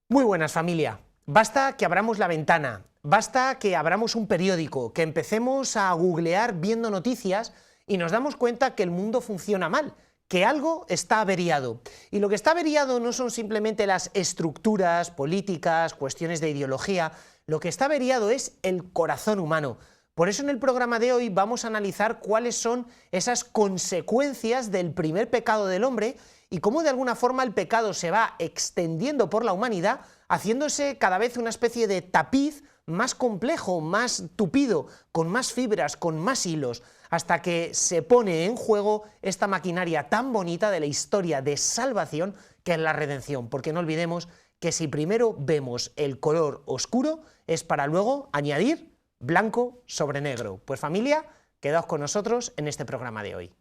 Muy buenas, familia. Basta que abramos la ventana, basta que abramos un periódico, que empecemos a googlear viendo noticias y nos damos cuenta que el mundo funciona mal, que algo está averiado. Y lo que está averiado no son simplemente las estructuras políticas, cuestiones de ideología, lo que está averiado es el corazón humano. Por eso en el programa de hoy vamos a analizar cuáles son esas consecuencias del primer pecado del hombre y cómo de alguna forma el pecado se va extendiendo por la humanidad, haciéndose cada vez una especie de tapiz más complejo, más tupido, con más fibras, con más hilos, hasta que se pone en juego esta maquinaria tan bonita de la historia de salvación que es la redención, porque no olvidemos que si primero vemos el color oscuro es para luego añadir blanco sobre negro. Pues familia, quedaos con nosotros en este programa de hoy.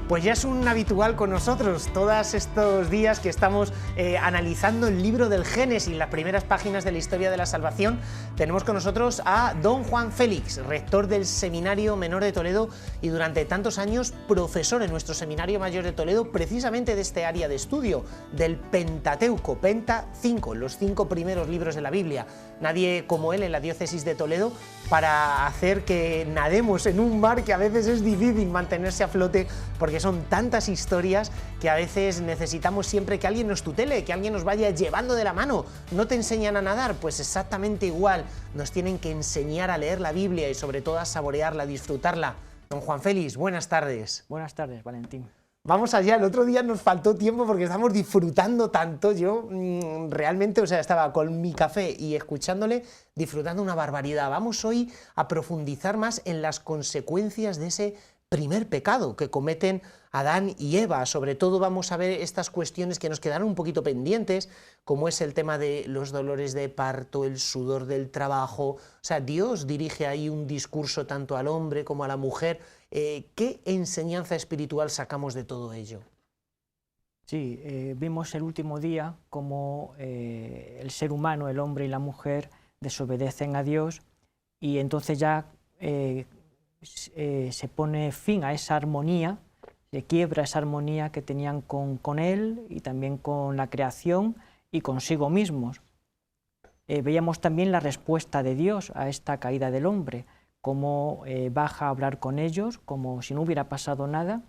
Pues ya es un habitual con nosotros, todos estos días que estamos analizando el libro del Génesis, las primeras páginas de la historia de la salvación, tenemos con nosotros a don Juan Félix, rector del Seminario Menor de Toledo y durante tantos años profesor en nuestro Seminario Mayor de Toledo, precisamente de este área de estudio, del Pentateuco, Penta 5, los 5 primeros libros de la Biblia. Nadie como él en la diócesis de Toledo para hacer que nademos en un mar que a veces es difícil mantenerse a flote porque son tantas historias que a veces necesitamos siempre que alguien nos tutele, que alguien nos vaya llevando de la mano. ¿No te enseñan a nadar? Pues exactamente igual, nos tienen que enseñar a leer la Biblia y sobre todo a saborearla, a disfrutarla. Don Juan Félix, buenas tardes. Buenas tardes, Valentín. Vamos allá, el otro día nos faltó tiempo porque estamos disfrutando tanto, yo realmente, estaba con mi café y escuchándole, disfrutando una barbaridad. Vamos hoy a profundizar más en las consecuencias de ese primer pecado que cometen Adán y Eva. Sobre todo vamos a ver estas cuestiones que nos quedaron un poquito pendientes, como es el tema de los dolores de parto, el sudor del trabajo. Dios dirige ahí un discurso tanto al hombre como a la mujer. ¿Qué enseñanza espiritual sacamos de todo ello? Sí, vimos el último día cómo el ser humano, el hombre y la mujer, desobedecen a Dios y entonces ya se pone fin a esa armonía, se quiebra esa armonía que tenían con Él y también con la creación y consigo mismos. Veíamos también la respuesta de Dios a esta caída del hombre, cómo baja a hablar con ellos como si no hubiera pasado nada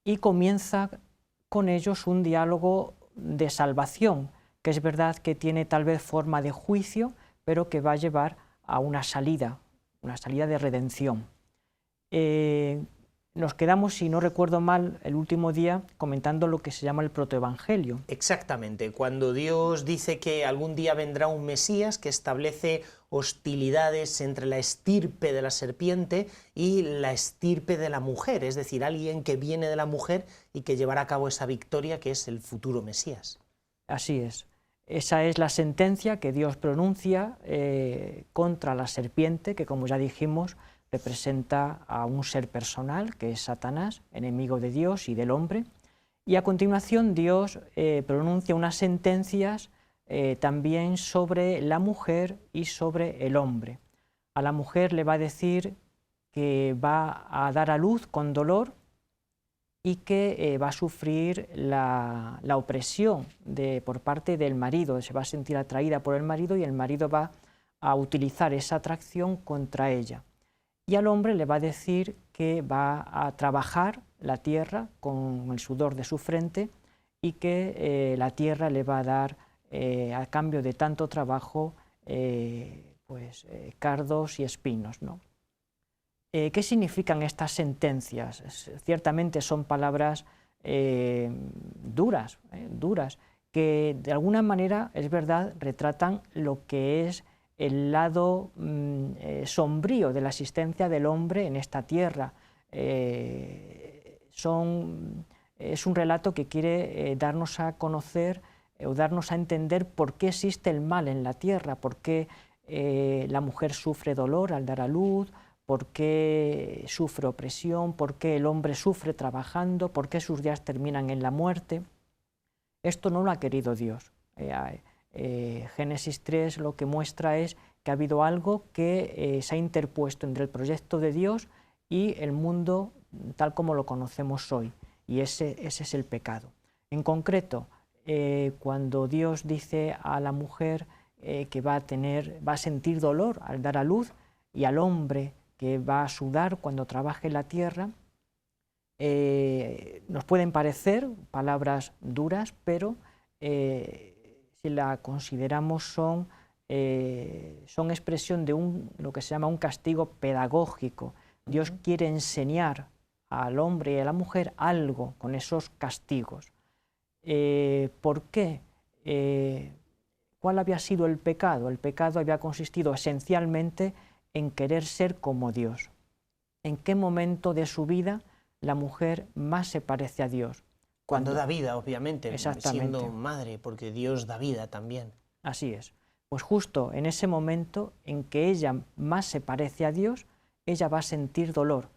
y comienza con ellos un diálogo de salvación, que es verdad que tiene tal vez forma de juicio, pero que va a llevar a una salida de redención. Nos quedamos, si no recuerdo mal, el último día comentando lo que se llama el protoevangelio. Exactamente, cuando Dios dice que algún día vendrá un Mesías que establece hostilidades entre la estirpe de la serpiente y la estirpe de la mujer, es decir, alguien que viene de la mujer y que llevará a cabo esa victoria que es el futuro Mesías. Así es. Esa es la sentencia que Dios pronuncia contra la serpiente, que como ya dijimos, representa a un ser personal, que es Satanás, enemigo de Dios y del hombre, y a continuación Dios pronuncia unas sentencias también sobre la mujer y sobre el hombre. A la mujer le va a decir que va a dar a luz con dolor y que va a sufrir la opresión por parte del marido, se va a sentir atraída por el marido y el marido va a utilizar esa atracción contra ella. Y al hombre le va a decir que va a trabajar la tierra con el sudor de su frente y que la tierra le va a dar, a cambio de tanto trabajo, cardos y espinos, ¿no? ¿Qué significan estas sentencias? Ciertamente son palabras duras, que de alguna manera, es verdad, retratan lo que es el lado sombrío de la existencia del hombre en esta tierra. Es un relato que quiere darnos a conocer o darnos a entender por qué existe el mal en la tierra, por qué la mujer sufre dolor al dar a luz, por qué sufre opresión, por qué el hombre sufre trabajando, por qué sus días terminan en la muerte. Esto no lo ha querido Dios. Génesis 3 lo que muestra es que ha habido algo que se ha interpuesto entre el proyecto de Dios y el mundo tal como lo conocemos hoy, y ese es el pecado. En concreto, cuando Dios dice a la mujer que va a sentir dolor al dar a luz, y al hombre que va a sudar cuando trabaje en la tierra, nos pueden parecer palabras duras, pero si la consideramos son expresión de lo que se llama un castigo pedagógico. Dios quiere enseñar al hombre y a la mujer algo con esos castigos. ¿Por qué? ¿Cuál había sido el pecado? El pecado había consistido esencialmente en querer ser como Dios. ¿En qué momento de su vida la mujer más se parece a Dios? Cuando da vida, obviamente, Exactamente. siendo madre, porque Dios da vida también. Así es. Pues justo en ese momento en que ella más se parece a Dios, ella va a sentir dolor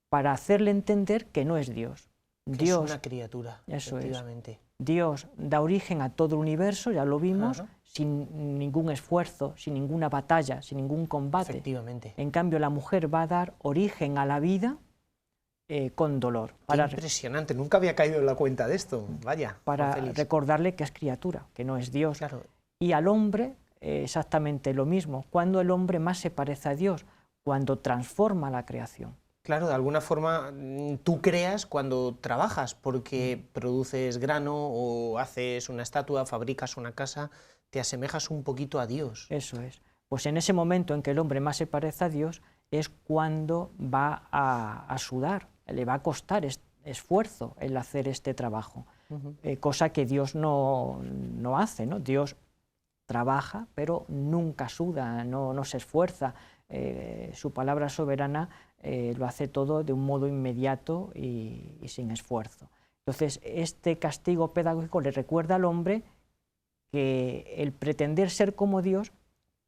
para hacerle entender que no es Dios. Dios es una criatura, eso efectivamente. Es. Dios da origen a todo el universo, ya lo vimos, sin ningún esfuerzo, sin ninguna batalla, sin ningún combate. Efectivamente. En cambio, la mujer va a dar origen a la vida con dolor. Impresionante, nunca había caído en la cuenta de esto, vaya. Para recordarle que es criatura, que no es Dios. Claro. Y al hombre exactamente lo mismo. ¿Cuándo el hombre más se parece a Dios? Cuando transforma la creación. Claro, de alguna forma tú creas cuando trabajas, porque produces grano o haces una estatua, fabricas una casa, te asemejas un poquito a Dios. Eso es. Pues en ese momento en que el hombre más se parece a Dios es cuando va a sudar, le va a costar esfuerzo el hacer este trabajo, cosa que Dios no hace, ¿no? Dios trabaja, pero nunca suda, no se esfuerza. Su palabra soberana lo hace todo de un modo inmediato y sin esfuerzo. Entonces, este castigo pedagógico le recuerda al hombre que el pretender ser como Dios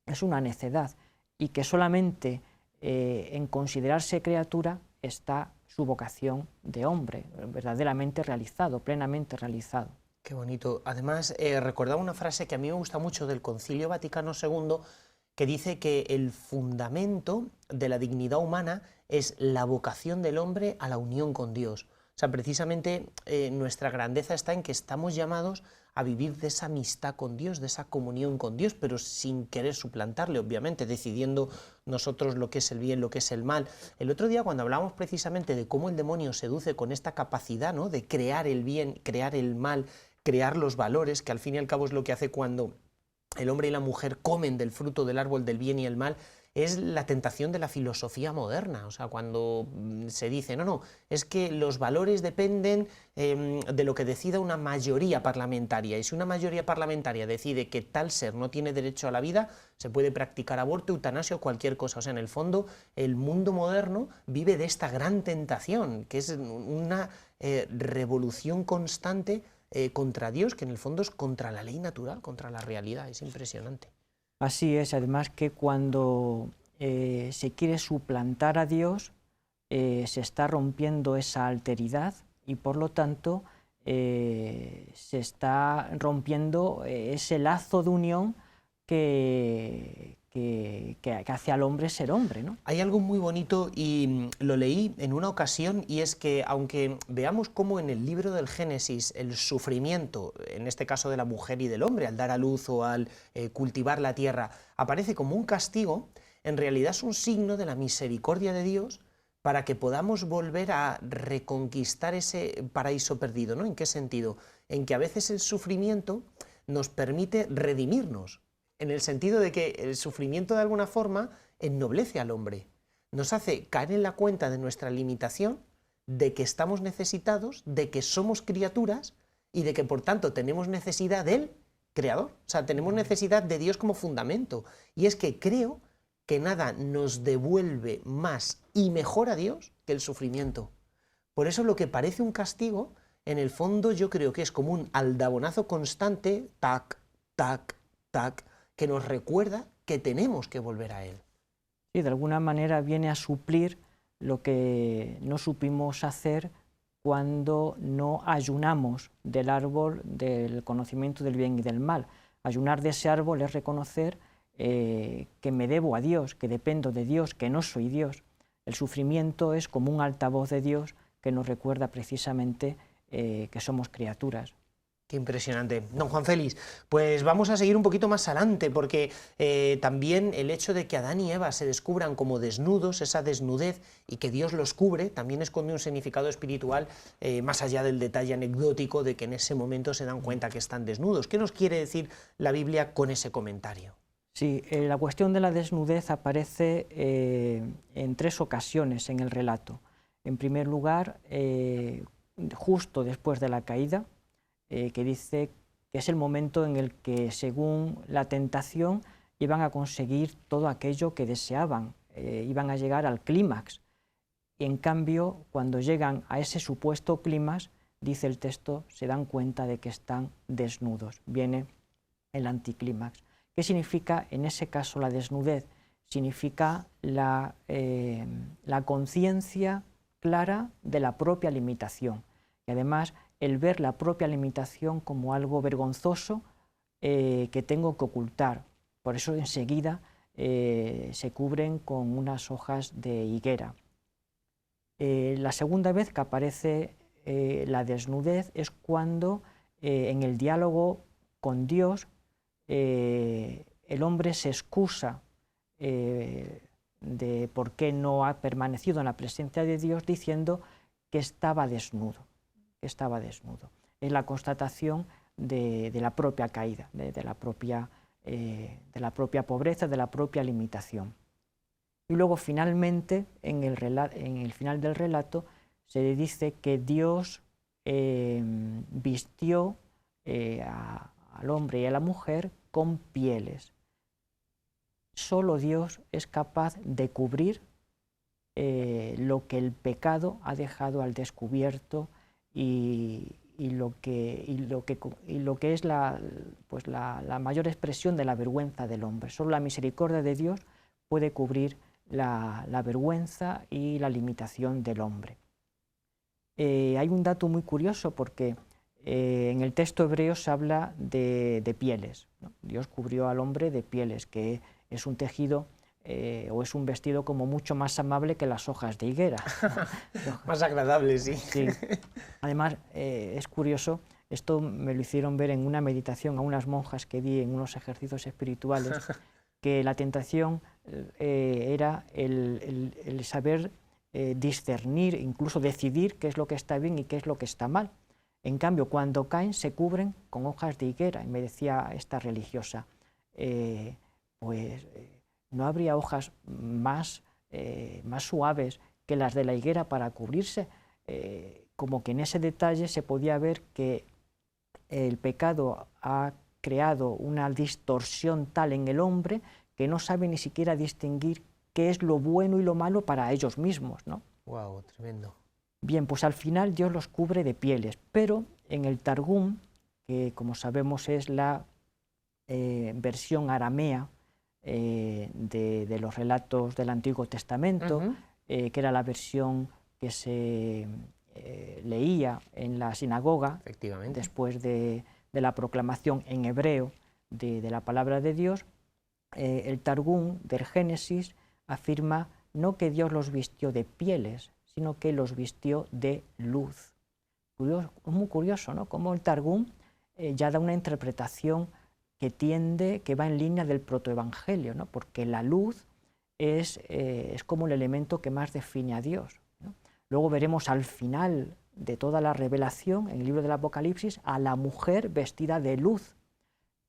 es una necedad y que solamente en considerarse criatura está su vocación de hombre, verdaderamente realizado, plenamente realizado. Qué bonito. Además, recordaba una frase que a mí me gusta mucho del Concilio Vaticano II, que dice que el fundamento de la dignidad humana es la vocación del hombre a la unión con Dios. O sea, precisamente nuestra grandeza está en que estamos llamados a vivir de esa amistad con Dios, de esa comunión con Dios, pero sin querer suplantarle, obviamente, decidiendo nosotros lo que es el bien, lo que es el mal. El otro día, cuando hablábamos precisamente de cómo el demonio seduce con esta capacidad, ¿no?, de crear el bien, crear el mal, crear los valores, que al fin y al cabo es lo que hace cuando el hombre y la mujer comen del fruto del árbol del bien y el mal, es la tentación de la filosofía moderna. O sea, cuando se dice, no, es que los valores dependen de lo que decida una mayoría parlamentaria, y si una mayoría parlamentaria decide que tal ser no tiene derecho a la vida, se puede practicar aborto, eutanasia o cualquier cosa. O sea, en el fondo, el mundo moderno vive de esta gran tentación, que es una revolución constante contra Dios, que en el fondo es contra la ley natural, contra la realidad. Es impresionante. Así es, además que cuando se quiere suplantar a Dios, se está rompiendo esa alteridad y por lo tanto se está rompiendo ese lazo de unión que hace al hombre ser hombre, ¿no? Hay algo muy bonito y lo leí en una ocasión, y es que aunque veamos cómo en el libro del Génesis el sufrimiento, en este caso de la mujer y del hombre, al dar a luz o al cultivar la tierra, aparece como un castigo, en realidad es un signo de la misericordia de Dios para que podamos volver a reconquistar ese paraíso perdido, ¿no? ¿En qué sentido? En que a veces el sufrimiento nos permite redimirnos, en el sentido de que el sufrimiento de alguna forma ennoblece al hombre, nos hace caer en la cuenta de nuestra limitación, de que estamos necesitados, de que somos criaturas y de que por tanto tenemos necesidad de Él, creador. O sea, tenemos necesidad de Dios como fundamento. Y es que creo que nada nos devuelve más y mejor a Dios que el sufrimiento. Por eso lo que parece un castigo, en el fondo yo creo que es como un aldabonazo constante, tac, tac, tac, que nos recuerda que tenemos que volver a Él. Sí, de alguna manera viene a suplir lo que no supimos hacer cuando no ayunamos del árbol del conocimiento del bien y del mal. Ayunar de ese árbol es reconocer que me debo a Dios, que dependo de Dios, que no soy Dios. El sufrimiento es como un altavoz de Dios que nos recuerda precisamente que somos criaturas. Qué impresionante. Don Juan Félix, pues vamos a seguir un poquito más adelante, porque también el hecho de que Adán y Eva se descubran como desnudos, esa desnudez, y que Dios los cubre, también esconde un significado espiritual más allá del detalle anecdótico de que en ese momento se dan cuenta que están desnudos. ¿Qué nos quiere decir la Biblia con ese comentario? Sí, la cuestión de la desnudez aparece en 3 ocasiones en el relato. En primer lugar, justo después de la caída, que dice que es el momento en el que, según la tentación, iban a conseguir todo aquello que deseaban, iban a llegar al clímax. Y en cambio, cuando llegan a ese supuesto clímax, dice el texto, se dan cuenta de que están desnudos. Viene el anticlímax. ¿Qué significa en ese caso la desnudez? Significa la conciencia clara de la propia limitación. Y además, el ver la propia limitación como algo vergonzoso que tengo que ocultar. Por eso enseguida se cubren con unas hojas de higuera. La segunda vez que aparece la desnudez es cuando en el diálogo con Dios el hombre se excusa de por qué no ha permanecido en la presencia de Dios diciendo que estaba desnudo. Estaba desnudo. Es la constatación de la propia caída, de la propia pobreza, de la propia limitación. Y luego finalmente, en el final del relato, se dice que Dios vistió al hombre y a la mujer con pieles. Solo Dios es capaz de cubrir lo que el pecado ha dejado al descubierto y lo que es la mayor expresión de la vergüenza del hombre. Solo la misericordia de Dios puede cubrir la vergüenza y la limitación del hombre. Hay un dato muy curioso porque en el texto hebreo se habla de pieles, ¿no? Dios cubrió al hombre de pieles, que es un tejido o es un vestido como mucho más amable que las hojas de higuera. Más agradable, sí. Sí. Además, es curioso, esto me lo hicieron ver en una meditación a unas monjas que di en unos ejercicios espirituales, que la tentación era el saber discernir, incluso decidir qué es lo que está bien y qué es lo que está mal. En cambio, cuando caen, se cubren con hojas de higuera. Y me decía esta religiosa, ¿no habría hojas más suaves que las de la higuera para cubrirse? Como que en ese detalle se podía ver que el pecado ha creado una distorsión tal en el hombre que no sabe ni siquiera distinguir qué es lo bueno y lo malo para ellos mismos, ¿no? Wow, tremendo. Bien, pues al final Dios los cubre de pieles, pero en el Targum, que como sabemos es la versión aramea de los relatos del Antiguo Testamento, que era la versión que se leía en la sinagoga después de la proclamación en hebreo de la palabra de Dios, el Targum del Génesis afirma no que Dios los vistió de pieles, sino que los vistió de luz. Muy curioso, ¿no? Como el Targum ya da una interpretación que va en línea del protoevangelio, ¿no? Porque la luz es como el elemento que más define a Dios, ¿no? Luego veremos al final de toda la revelación, en el libro del Apocalipsis, a la mujer vestida de luz,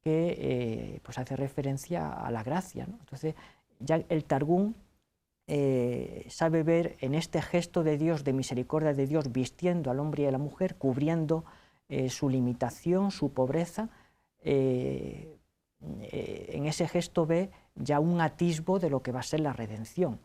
que pues hace referencia a la gracia, ¿no? Entonces, ya el Targum sabe ver en este gesto de Dios, de misericordia de Dios, vistiendo al hombre y a la mujer, cubriendo su limitación, su pobreza, en ese gesto ve ya un atisbo de lo que va a ser la redención.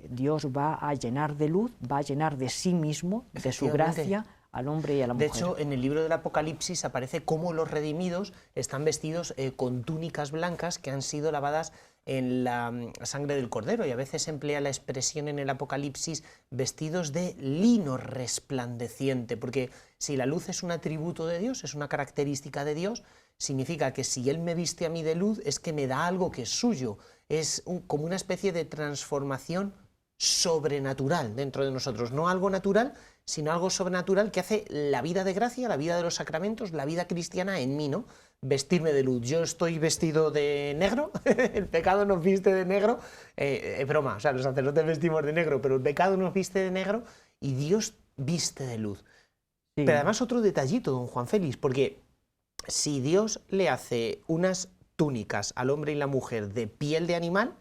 Dios va a llenar de luz, va a llenar de sí mismo, de su gracia, al hombre y a la mujer. De hecho, en el libro del Apocalipsis aparece cómo los redimidos están vestidos con túnicas blancas que han sido lavadas en la sangre del Cordero, y a veces emplea la expresión en el Apocalipsis vestidos de lino resplandeciente, porque si la luz es un atributo de Dios, es una característica de Dios, significa que si Él me viste a mí de luz es que me da algo que es suyo, es como una especie de transformación sobrenatural dentro de nosotros, no algo natural, sino algo sobrenatural que hace la vida de gracia, la vida de los sacramentos, la vida cristiana en mí, ¿no? Vestirme de luz. Yo estoy vestido de negro, el pecado nos viste de negro, es broma, o sea, los sacerdotes vestimos de negro, pero el pecado nos viste de negro y Dios viste de luz. Sí. Pero además otro detallito, don Juan Félix, porque si Dios le hace unas túnicas al hombre y la mujer de piel de animal,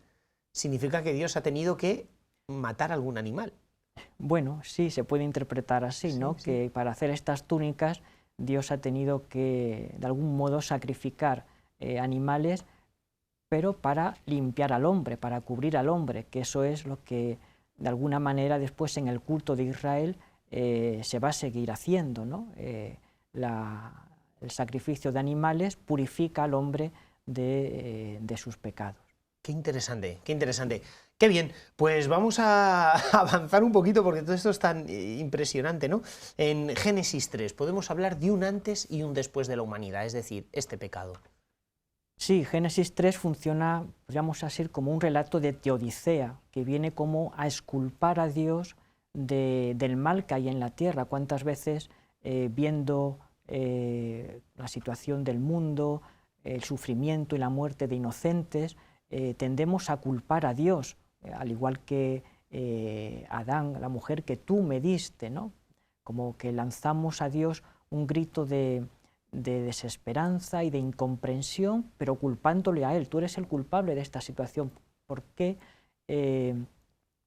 significa que Dios ha tenido que matar algún animal. Bueno, sí, se puede interpretar así, ¿no? Sí. Que para hacer estas túnicas Dios ha tenido que, de algún modo, sacrificar animales, pero para limpiar al hombre, para cubrir al hombre, que eso es lo que, de alguna manera, después en el culto de Israel se va a seguir haciendo, ¿no? El sacrificio de animales purifica al hombre de sus pecados. Qué interesante, qué interesante. Qué bien, pues vamos a avanzar un poquito porque todo esto es tan impresionante, ¿no? En Génesis 3 podemos hablar de un antes y un después de la humanidad, es decir, este pecado. Sí, Génesis 3 funciona, podríamos decir, como un relato de teodicea, que viene como a exculpar a Dios del mal que hay en la tierra. ¿Cuántas veces viendo la situación del mundo, el sufrimiento y la muerte de inocentes, tendemos a culpar a Dios, al igual que Adán, la mujer que tú me diste, ¿no? Como que lanzamos a Dios un grito de desesperanza y de incomprensión, pero culpándole a Él. Tú eres el culpable de esta situación. ¿Por qué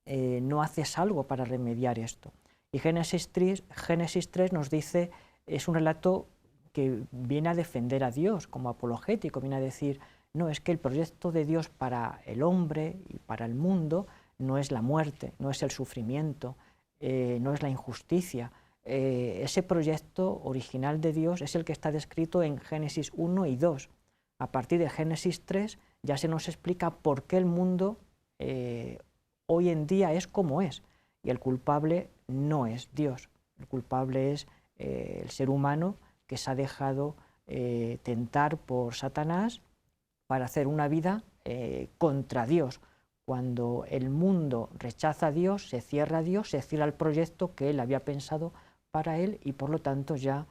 no haces algo para remediar esto? Y Génesis 3 nos dice, es un relato que viene a defender a Dios como apologético, viene a decir, no, es que el proyecto de Dios para el hombre y para el mundo no es la muerte, no es el sufrimiento, no es la injusticia. Ese proyecto original de Dios es el que está descrito en Génesis 1 y 2. A partir de Génesis 3 ya se nos explica por qué el mundo hoy en día es como es. Y el culpable no es Dios, el culpable es el ser humano que se ha dejado tentar por Satanás para hacer una vida contra Dios. Cuando el mundo rechaza a Dios, se cierra el proyecto que Él había pensado para él y por lo tanto ya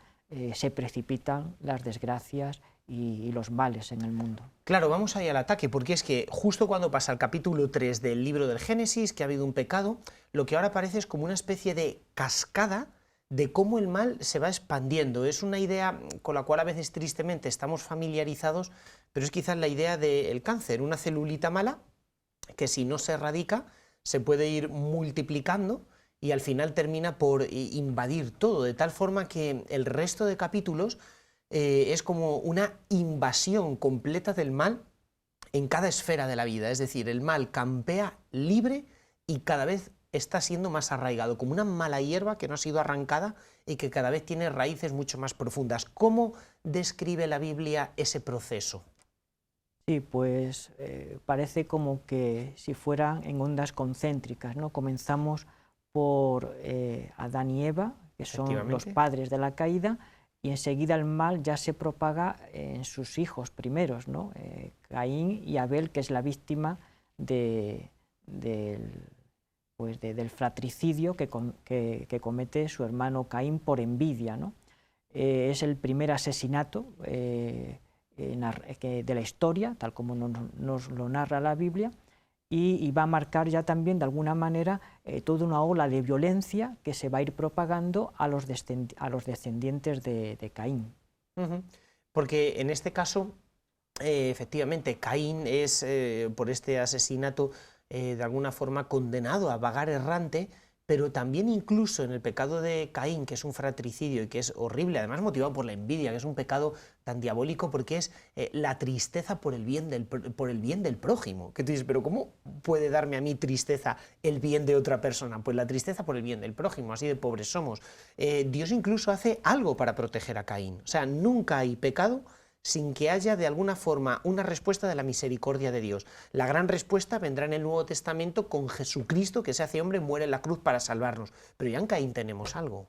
se precipitan las desgracias y los males en el mundo. Claro, vamos ahí al ataque, porque es que justo cuando pasa el capítulo 3 del libro del Génesis, que ha habido un pecado, lo que ahora parece es como una especie de cascada de cómo el mal se va expandiendo. Es una idea con la cual a veces tristemente estamos familiarizados, pero es quizás la idea del cáncer, una celulita mala que si no se erradica se puede ir multiplicando y al final termina por invadir todo, de tal forma que el resto de capítulos es como una invasión completa del mal en cada esfera de la vida, es decir, el mal campea libre y cada vez está siendo más arraigado, como una mala hierba que no ha sido arrancada y que cada vez tiene raíces mucho más profundas. ¿Cómo describe la Biblia ese proceso? Sí, pues parece como que si fueran en ondas concéntricas, ¿no? Comenzamos por Adán y Eva, que son los padres de la caída, y enseguida el mal ya se propaga en sus hijos primeros, ¿no? Caín y Abel, que es la víctima del fratricidio que comete su hermano Caín por envidia, ¿no? Es el primer asesinato de la historia, tal como nos lo narra la Biblia, y va a marcar ya también de alguna manera toda una ola de violencia que se va a ir propagando a los descendientes de Caín. Porque en este caso, efectivamente, Caín es por este asesinato de alguna forma condenado a vagar errante, pero también incluso en el pecado de Caín, que es un fratricidio y que es horrible, además motivado por la envidia, que es un pecado tan diabólico porque es la tristeza por el bien del prójimo. Que tú dices, pero ¿cómo puede darme a mí tristeza el bien de otra persona? Pues la tristeza por el bien del prójimo, así de pobres somos. Dios incluso hace algo para proteger a Caín. O sea, nunca hay pecado sin que haya de alguna forma una respuesta de la misericordia de Dios. La gran respuesta vendrá en el Nuevo Testamento con Jesucristo, que se hace hombre, muere en la cruz para salvarnos. Pero ya en Caín tenemos algo.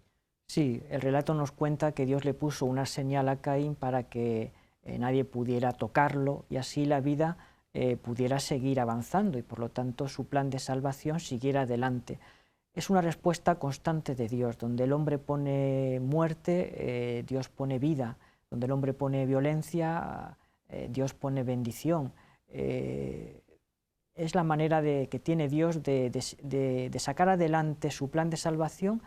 Sí, el relato nos cuenta que Dios le puso una señal a Caín para que nadie pudiera tocarlo y así la vida pudiera seguir avanzando y por lo tanto su plan de salvación siguiera adelante. Es una respuesta constante de Dios, donde el hombre pone muerte, Dios pone vida. Donde el hombre pone violencia, Dios pone bendición. Es la manera que tiene Dios de sacar adelante su plan de salvación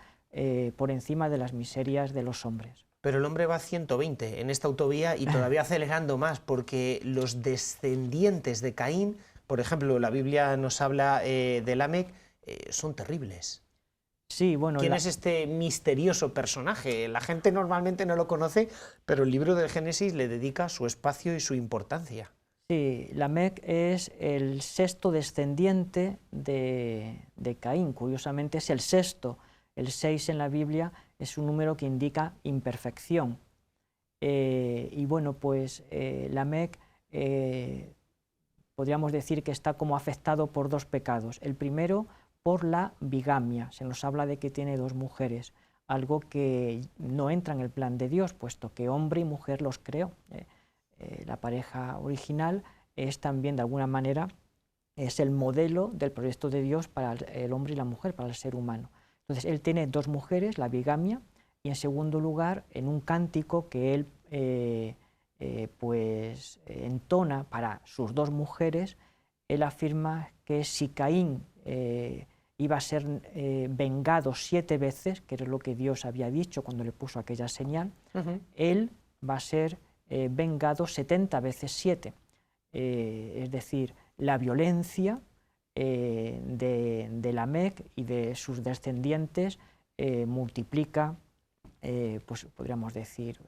por encima de las miserias de los hombres. Pero el hombre va a 120 en esta autovía y todavía acelerando más, porque los descendientes de Caín, por ejemplo, la Biblia nos habla de Lamec, son terribles. Sí, bueno, ¿Quién es este misterioso personaje? La gente normalmente no lo conoce, pero el libro del Génesis le dedica su espacio y su importancia. Sí, Lamec es el sexto descendiente de Caín, curiosamente es el sexto. El 6 en la Biblia es un número que indica imperfección. Y bueno, pues Lamec podríamos decir que está como afectado por dos pecados. El primero, por la bigamia. Se nos habla de que tiene dos mujeres, algo que no entra en el plan de Dios, puesto que hombre y mujer los creó. La pareja original es también, de alguna manera, es el modelo del proyecto de Dios para el hombre y la mujer, para el ser humano. Entonces, él tiene dos mujeres, la bigamia, y en segundo lugar, en un cántico que él entona para sus dos mujeres, él afirma que si Caín iba a ser vengado 7 veces, que era lo que Dios había dicho cuando le puso aquella señal, él va a ser vengado 70 veces 7. Es decir, la violencia de Lamec y de sus descendientes multiplica, pues podríamos decir,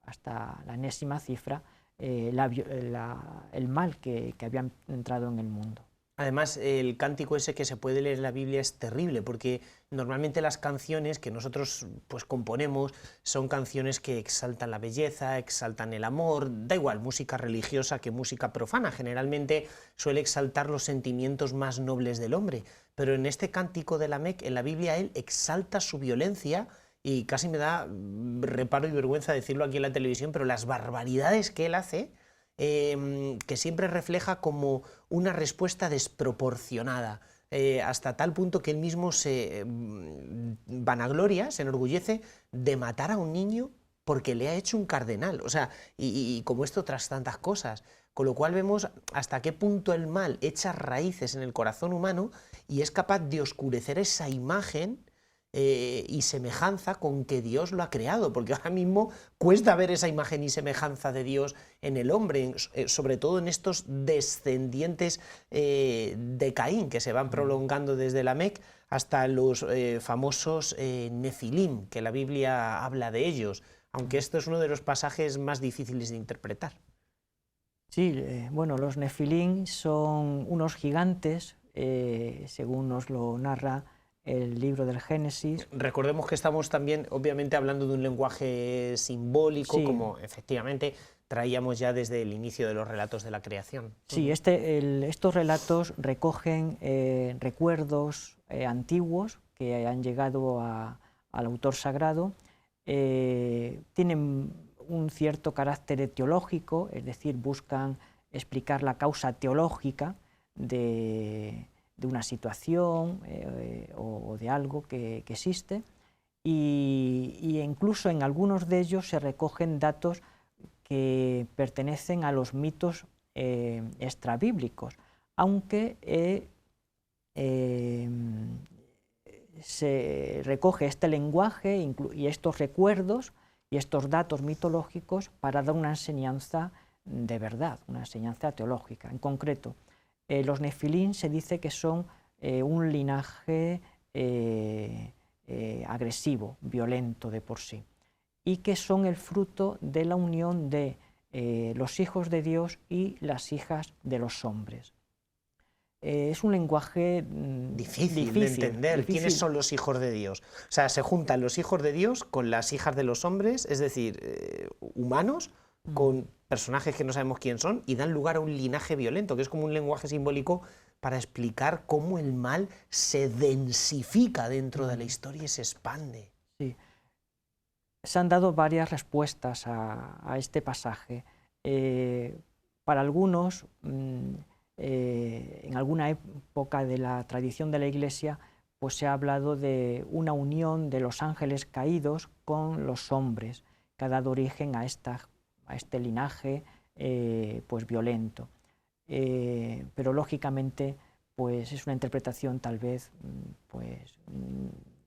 hasta la enésima cifra, el mal que había entrado en el mundo. Además, el cántico ese que se puede leer en la Biblia es terrible, porque normalmente las canciones que nosotros pues componemos son canciones que exaltan la belleza, exaltan el amor, da igual, música religiosa que música profana, generalmente suele exaltar los sentimientos más nobles del hombre, pero en este cántico de Lamec, en la Biblia, él exalta su violencia y casi me da reparo y vergüenza decirlo aquí en la televisión, pero las barbaridades que él hace, que siempre refleja como una respuesta desproporcionada, hasta tal punto que él mismo se vanagloria, se enorgullece de matar a un niño porque le ha hecho un cardenal, o sea, y como esto tras tantas cosas, con lo cual vemos hasta qué punto el mal echa raíces en el corazón humano y es capaz de oscurecer esa imagen y semejanza con que Dios lo ha creado, porque ahora mismo cuesta ver esa imagen y semejanza de Dios en el hombre, sobre todo en estos descendientes de Caín, que se van prolongando desde Lamec hasta los famosos Nefilim, que la Biblia habla de ellos, aunque esto es uno de los pasajes más difíciles de interpretar. Sí, bueno, los Nefilim son unos gigantes, según nos lo narra el libro del Génesis. Recordemos que estamos también, obviamente, hablando de un lenguaje simbólico, sí, como efectivamente traíamos ya desde el inicio de los relatos de la creación. Sí, estos relatos recogen recuerdos antiguos que han llegado al autor sagrado, tienen un cierto carácter teológico, es decir, buscan explicar la causa teológica de una situación o de algo que existe, y incluso en algunos de ellos se recogen datos que pertenecen a los mitos extrabíblicos, aunque se recoge este lenguaje y estos recuerdos y estos datos mitológicos para dar una enseñanza de verdad, una enseñanza teológica. En concreto, los Nefilim se dice que son un linaje agresivo, violento de por sí, y que son el fruto de la unión de los hijos de Dios y las hijas de los hombres. Es un lenguaje difícil de entender. ¿Quiénes son los hijos de Dios? O sea, se juntan los hijos de Dios con las hijas de los hombres, es decir, humanos, con personajes que no sabemos quién son, y dan lugar a un linaje violento, que es como un lenguaje simbólico para explicar cómo el mal se densifica dentro de la historia y se expande. Sí. Se han dado varias respuestas a este pasaje. Para algunos, en alguna época de la tradición de la Iglesia, pues se ha hablado de una unión de los ángeles caídos con los hombres, que ha dado origen a este linaje pues violento. Pero lógicamente pues es una interpretación tal vez pues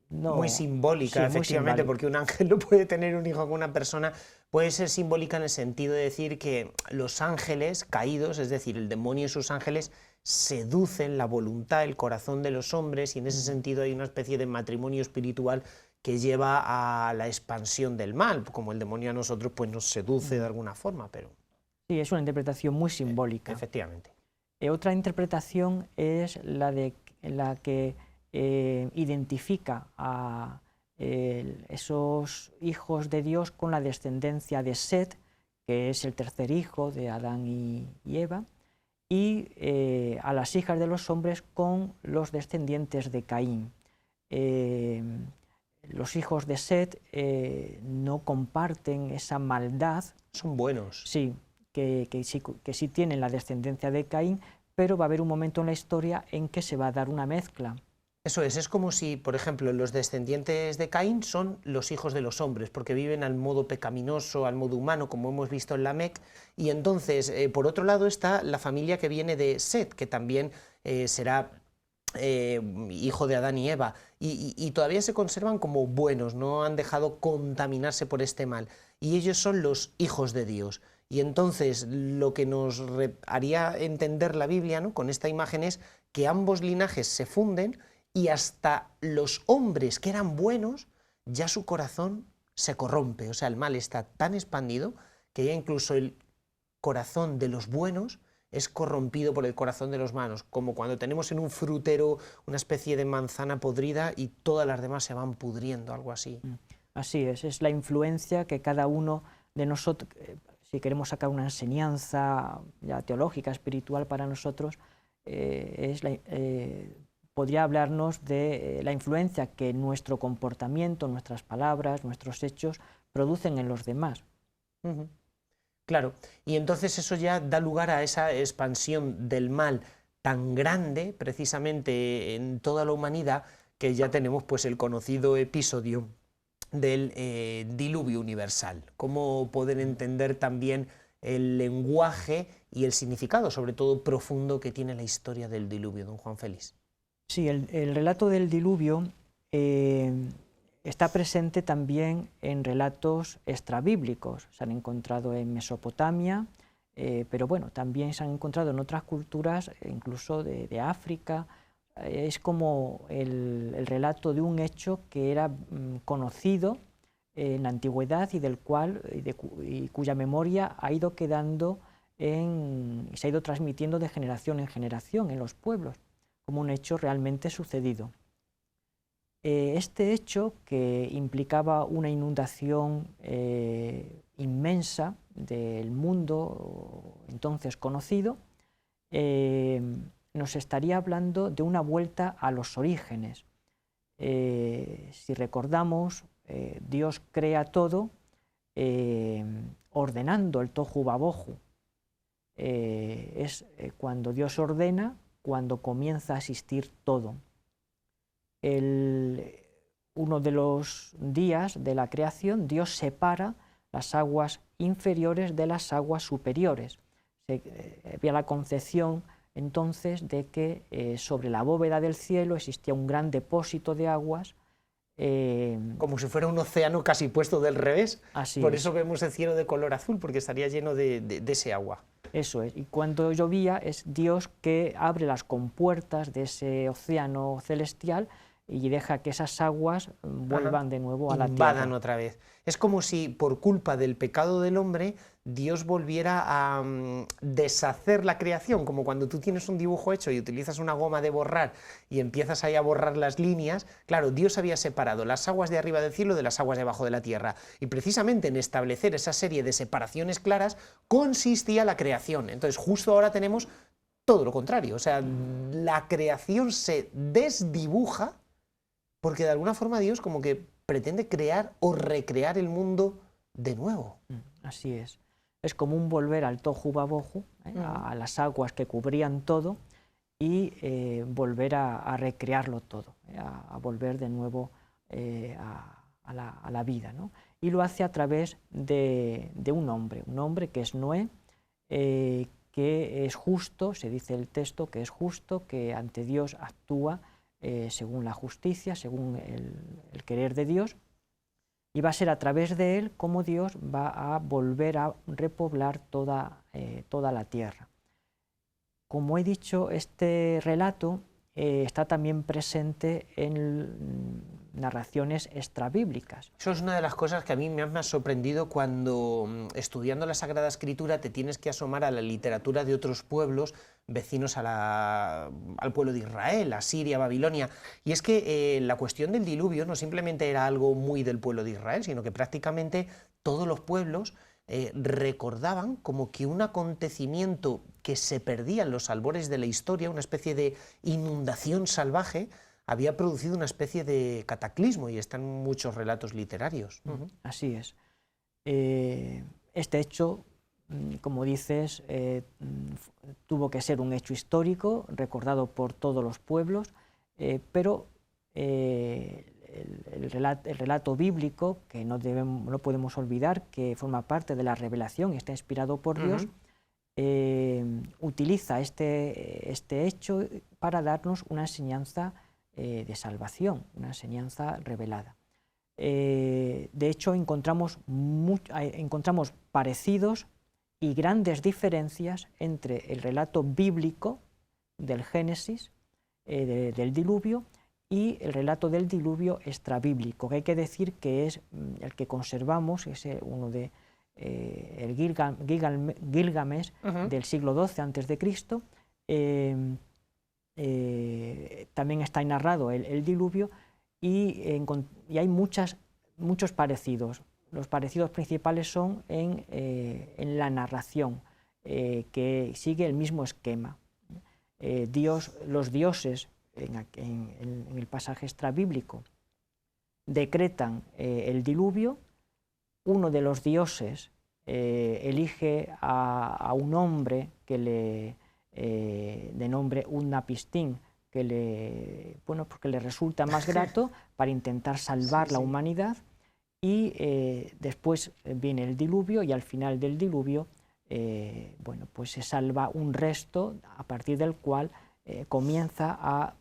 no, muy simbólica, sí, efectivamente, porque un ángel no puede tener un hijo con una persona. Puede ser simbólica en el sentido de decir que los ángeles caídos, es decir, el demonio y sus ángeles, seducen la voluntad, el corazón de los hombres, y en ese sentido hay una especie de matrimonio espiritual que lleva a la expansión del mal, como el demonio a nosotros pues nos seduce de alguna forma, pero... Sí, es una interpretación muy simbólica. Efectivamente. Otra interpretación es la que identifica a esos hijos de Dios con la descendencia de Set, que es el tercer hijo de Adán y Eva, y a las hijas de los hombres con los descendientes de Caín. Los hijos de Set no comparten esa maldad. Son buenos. Sí, que sí tienen la descendencia de Caín, pero va a haber un momento en la historia en que se va a dar una mezcla. Eso es como si, por ejemplo, los descendientes de Caín son los hijos de los hombres, porque viven al modo pecaminoso, al modo humano, como hemos visto en Lamec, y entonces, por otro lado, está la familia que viene de Set, que también será hijo de Adán y Eva, y todavía se conservan como buenos, no han dejado contaminarse por este mal, y ellos son los hijos de Dios. Y entonces lo que nos haría entender la Biblia, ¿no?, con esta imagen es que ambos linajes se funden, y hasta los hombres que eran buenos, ya su corazón se corrompe. O sea, el mal está tan expandido que ya incluso el corazón de los buenos es corrompido por el corazón de los malos, como cuando tenemos en un frutero una especie de manzana podrida y todas las demás se van pudriendo, algo así. Así es la influencia que cada uno de nosotros, si queremos sacar una enseñanza ya teológica, espiritual para nosotros, podría hablarnos de la influencia que nuestro comportamiento, nuestras palabras, nuestros hechos producen en los demás. Claro, y entonces eso ya da lugar a esa expansión del mal tan grande, precisamente en toda la humanidad, que ya tenemos pues el conocido episodio del diluvio universal. Cómo poder entender también el lenguaje y el significado, sobre todo profundo, que tiene la historia del diluvio, don Juan Félix. Sí, el relato del diluvio está presente también en relatos extrabíblicos. Se han encontrado en Mesopotamia, pero bueno, también se han encontrado en otras culturas, incluso de África. Es como el relato de un hecho que era conocido en la antigüedad y del cual y cuya memoria ha ido quedando y se ha ido transmitiendo de generación en generación en los pueblos, como un hecho realmente sucedido. Este hecho, que implicaba una inundación inmensa del mundo entonces conocido, nos estaría hablando de una vuelta a los orígenes. Si recordamos, Dios crea todo ordenando el tohu babohu. Es cuando Dios ordena, cuando comienza a existir todo. Uno de los días de la creación, Dios separa las aguas inferiores de las aguas superiores. Había la concepción entonces de que sobre la bóveda del cielo existía un gran depósito de aguas. Como si fuera un océano casi puesto del revés. Por eso vemos el cielo de color azul, porque estaría lleno de ese agua. Eso es, y cuando llovía es Dios que abre las compuertas de ese océano celestial y deja que esas aguas vuelvan de nuevo a la invadan tierra. otra vez. Es como si por culpa del pecado del hombre Dios volviera a deshacer la creación, como cuando tú tienes un dibujo hecho y utilizas una goma de borrar y empiezas ahí a borrar las líneas. Claro, Dios había separado las aguas de arriba del cielo de las aguas debajo de la tierra, y precisamente en establecer esa serie de separaciones claras consistía la creación. Entonces justo ahora tenemos todo lo contrario, o sea, la creación se desdibuja porque de alguna forma Dios como que pretende crear o recrear el mundo de nuevo. Así es. Es como un volver al tohu babohu, a las aguas que cubrían todo, y volver a recrearlo todo, a volver de nuevo a la vida, ¿no? Y lo hace a través de un hombre que es Noé, que es justo, se dice el texto, que es justo, que ante Dios actúa según la justicia, según el querer de Dios, y va a ser a través de él como Dios va a volver a repoblar toda la tierra. Como he dicho, este relato está también presente en narraciones extrabíblicas. Eso es una de las cosas que a mí me ha sorprendido cuando, estudiando la Sagrada Escritura, te tienes que asomar a la literatura de otros pueblos vecinos al pueblo de Israel, a Siria, Babilonia. Y es que la cuestión del diluvio no simplemente era algo muy del pueblo de Israel, sino que prácticamente todos los pueblos recordaban como que un acontecimiento que se perdía en los albores de la historia, una especie de inundación salvaje, había producido una especie de cataclismo, y están muchos relatos literarios. Así es. Este hecho, como dices, tuvo que ser un hecho histórico, recordado por todos los pueblos, pero el relato bíblico, que no podemos olvidar que forma parte de la revelación y está inspirado por Dios, utiliza este hecho para darnos una enseñanza de salvación, una enseñanza revelada. De hecho, encontramos parecidos y grandes diferencias entre el relato bíblico del Génesis, del diluvio, y el relato del diluvio extrabíblico, que hay que decir que es el que conservamos, es uno de el Gilgamesh del siglo XII a.C., también está ahí narrado el diluvio, y hay muchos parecidos. Los parecidos principales son en la narración, que sigue el mismo esquema. Los dioses, en el pasaje extrabíblico, decretan el diluvio. Uno de los dioses elige a un hombre de nombre Utnapishtim, porque le resulta más grato para intentar salvar la humanidad, y después viene el diluvio, y al final del diluvio pues se salva un resto a partir del cual comienza a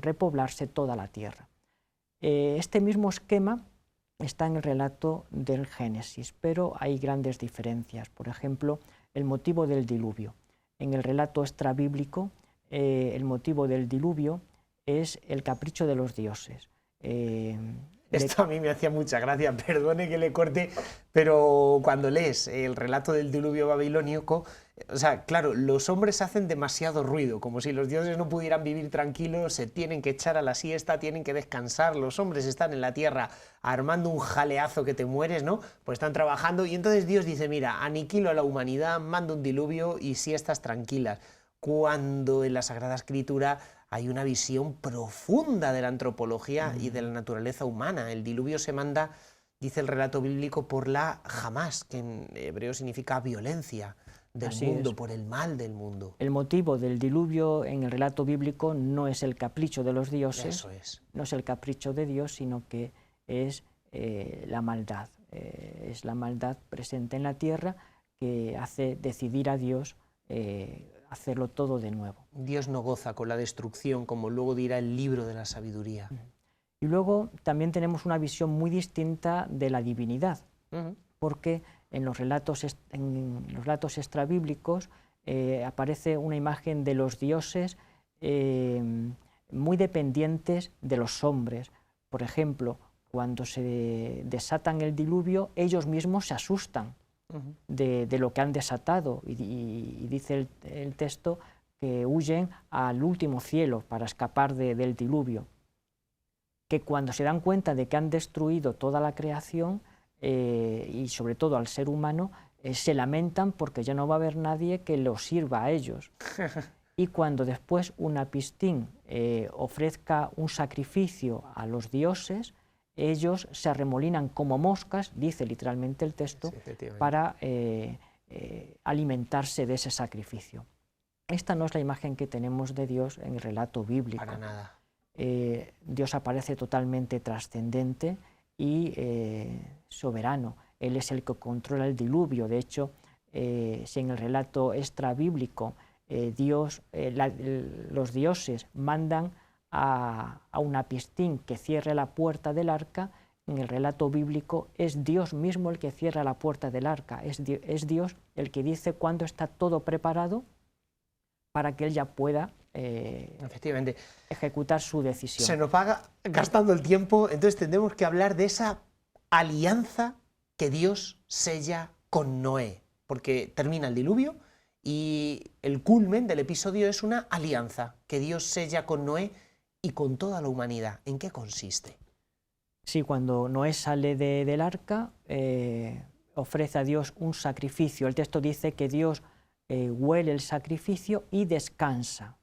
repoblarse toda la tierra. Este mismo esquema está en el relato del Génesis, pero hay grandes diferencias. Por ejemplo, el motivo del diluvio. En el relato extrabíblico, el motivo del diluvio es el capricho de los dioses. Esto a mí me hacía mucha gracia, perdone que le corte, pero cuando lees el relato del diluvio babilónico, o sea, claro, los hombres hacen demasiado ruido, como si los dioses no pudieran vivir tranquilos, se tienen que echar a la siesta, tienen que descansar, los hombres están en la tierra armando un jaleazo que te mueres, ¿no? Pues están trabajando, y entonces Dios dice, mira, aniquilo a la humanidad, mando un diluvio y siestas tranquilas. Cuando en la Sagrada Escritura hay una visión profunda de la antropología y de la naturaleza humana. El diluvio se manda, dice el relato bíblico, por la jamás, que en hebreo significa violencia del mundo, por el mal del mundo. El motivo del diluvio en el relato bíblico no es el capricho de los dioses, no es el capricho de Dios, sino que es la maldad. Es la maldad presente en la tierra que hace decidir a Dios hacerlo todo de nuevo. Dios no goza con la destrucción, como luego dirá el libro de la sabiduría. Y luego también tenemos una visión muy distinta de la divinidad, porque en los relatos extrabíblicos aparece una imagen de los dioses muy dependientes de los hombres. Por ejemplo, cuando se desatan el diluvio, ellos mismos se asustan de lo que han desatado y dice el texto que huyen al último cielo para escapar del diluvio. Que cuando se dan cuenta de que han destruido toda la creación y sobre todo al ser humano, se lamentan porque ya no va a haber nadie que los sirva a ellos. Y cuando después un Apistín ofrezca un sacrificio a los dioses, ellos se arremolinan como moscas, dice literalmente el texto, sí, para alimentarse de ese sacrificio. Esta no es la imagen que tenemos de Dios en el relato bíblico. Para nada. Dios aparece totalmente trascendente y soberano. Él es el que controla el diluvio. De hecho, si en el relato extrabíblico los dioses mandan a un Apistín que cierre la puerta del arca, en el relato bíblico es Dios mismo el que cierra la puerta del arca. Es Dios el que dice cuándo está todo preparado para que él ya pueda efectivamente ejecutar su decisión. Se nos va gastando el tiempo, entonces tendremos que hablar de esa alianza que Dios sella con Noé, porque termina el diluvio y el culmen del episodio es una alianza que Dios sella con Noé y con toda la humanidad. ¿En qué consiste? Sí, cuando Noé sale del arca, ofrece a Dios un sacrificio. El texto dice que Dios huele el sacrificio y descansa.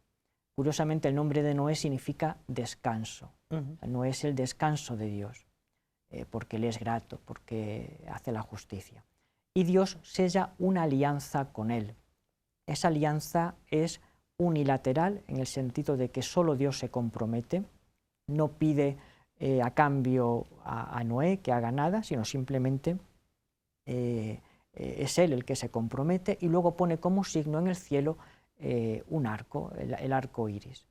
Curiosamente, el nombre de Noé significa descanso. Noé es el descanso de Dios, porque Él es grato, porque hace la justicia. Y Dios sella una alianza con Él. Esa alianza es unilateral en el sentido de que solo Dios se compromete, no pide a cambio a Noé que haga nada, sino simplemente es Él el que se compromete y luego pone como signo en el cielo un arco, el arco iris.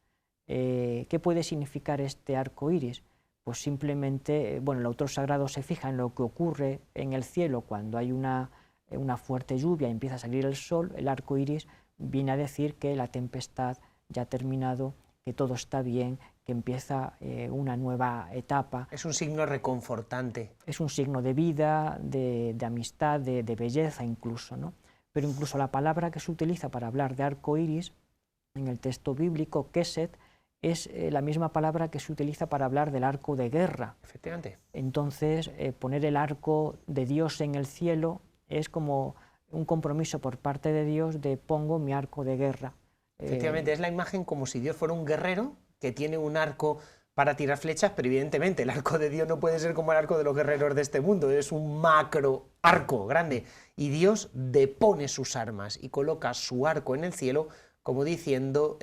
¿Qué puede significar este arco iris? Pues simplemente, bueno, el autor sagrado se fija en lo que ocurre en el cielo cuando hay una fuerte lluvia y empieza a salir el sol. El arco iris viene a decir que la tempestad ya ha terminado, que todo está bien, que empieza una nueva etapa. Es un signo reconfortante. Es un signo de vida, de amistad, de belleza incluso, ¿no? Pero incluso la palabra que se utiliza para hablar de arco iris en el texto bíblico, Kesed, es la misma palabra que se utiliza para hablar del arco de guerra. Efectivamente. Entonces, poner el arco de Dios en el cielo es como un compromiso por parte de Dios de pongo mi arco de guerra. Efectivamente, es la imagen como si Dios fuera un guerrero que tiene un arco para tirar flechas, pero evidentemente el arco de Dios no puede ser como el arco de los guerreros de este mundo, es un macro arco grande. Y Dios depone sus armas y coloca su arco en el cielo como diciendo,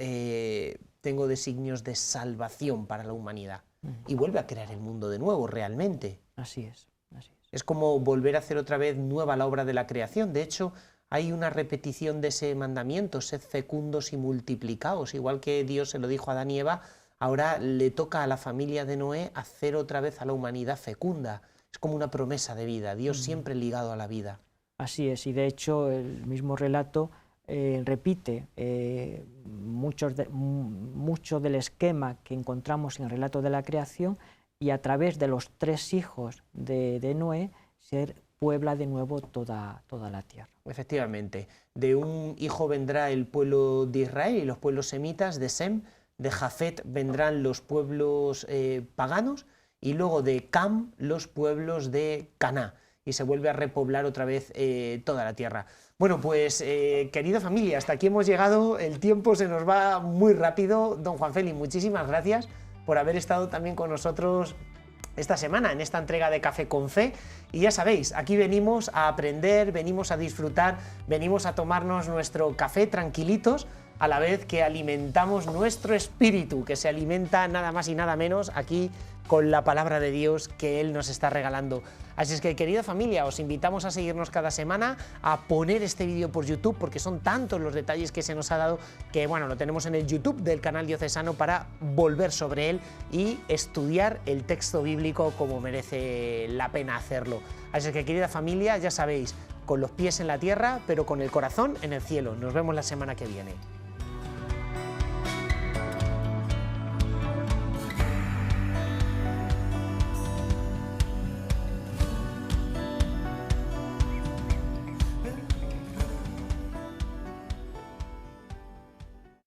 tengo designios de salvación para la humanidad. Y vuelve a crear el mundo de nuevo, realmente. Así es, así es. Es como volver a hacer otra vez nueva la obra de la creación. De hecho, hay una repetición de ese mandamiento, sed fecundos y multiplicaos. Igual que Dios se lo dijo a Adán y Eva, ahora le toca a la familia de Noé hacer otra vez a la humanidad fecunda. Es como una promesa de vida, Dios siempre ligado a la vida. Así es, y de hecho el mismo relato repite mucho del esquema que encontramos en el relato de la creación, y a través de los 3 hijos de Noé se puebla de nuevo toda la tierra. Efectivamente, de un hijo vendrá el pueblo de Israel y los pueblos semitas, de Sem, de Jafet vendrán los pueblos paganos, y luego de Cam los pueblos de Caná, y se vuelve a repoblar otra vez toda la tierra. Bueno, pues querida familia, hasta aquí hemos llegado, el tiempo se nos va muy rápido. Don Juan Félix, muchísimas gracias por haber estado también con nosotros esta semana en esta entrega de Café con Fe. Y ya sabéis, aquí venimos a aprender, venimos a disfrutar, venimos a tomarnos nuestro café tranquilitos, a la vez que alimentamos nuestro espíritu, que se alimenta nada más y nada menos aquí con la palabra de Dios que Él nos está regalando. Así es que, querida familia, os invitamos a seguirnos cada semana, a poner este vídeo por YouTube, porque son tantos los detalles que se nos ha dado que, bueno, lo tenemos en el YouTube del canal diocesano para volver sobre él y estudiar el texto bíblico como merece la pena hacerlo. Así es que, querida familia, ya sabéis, con los pies en la tierra, pero con el corazón en el cielo. Nos vemos la semana que viene.